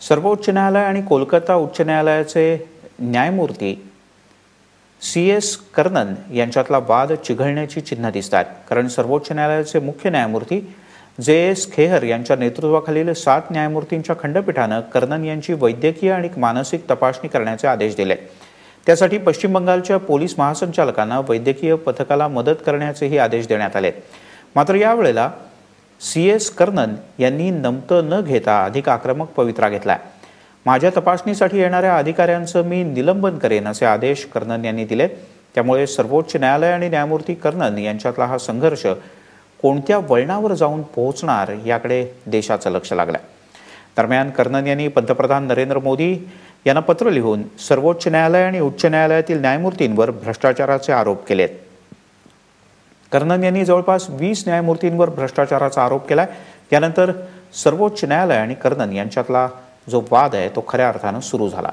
सर्वोच्च न्यायालय आणि कोलकाता उच्च न्यायालयाचे न्यायमूर्ती CS कर्णन यांच्यातला वाद चिघळण्याची चिन्ह दिसतात। कारण सर्वोच्च न्यायालयाचे मुख्य न्यायमूर्ती JS खेहर यांच्या नेतृत्वाखालील 7 न्यायमूर्तींच्या खंडपीठाने कर्णन यांची वैद्यकीय आणि मानसिक तपासणी करण्याचे आदेश दिले। त्यासाठी पश्चिम बंगालच्या पोलीस महासंचालकांना वैद्यकीय पथकाला मदत करण्याचेही आदेश देण्यात आले। मात्र यावेळेला CS कर्णन यांनी नमतं न घेता अधिक आक्रमक पवित्रा घेतला। माझ्या तपासणीसाठी येणाऱ्या अधिकाऱ्यांचं मी निलंबन करेन असे आदेश कर्णन यांनी दिले। त्यामुळे सर्वोच्च न्यायालय आणि न्यायमूर्ती कर्णन यांच्यातला हा संघर्ष कोणत्या वळणावर जाऊन पोहोचणार याकडे देशाचं लक्ष लागलं। दरम्यान कर्णन यांनी पंतप्रधान नरेंद्र मोदी यांना पत्र लिहून सर्वोच्च न्यायालय आणि उच्च न्यायालयातील न्यायमूर्तींवर भ्रष्टाचाराचे आरोप केलेत। कर्णन यांनी जवळपास 20 न्यायमूर्तींवर भ्रष्टाचाराचा आरोप केलाय। यानंतर सर्वोच्च न्यायालय आणि कर्णन यांच्यातला जो वाद आहे तो खऱ्या अर्थाने सुरू झाला।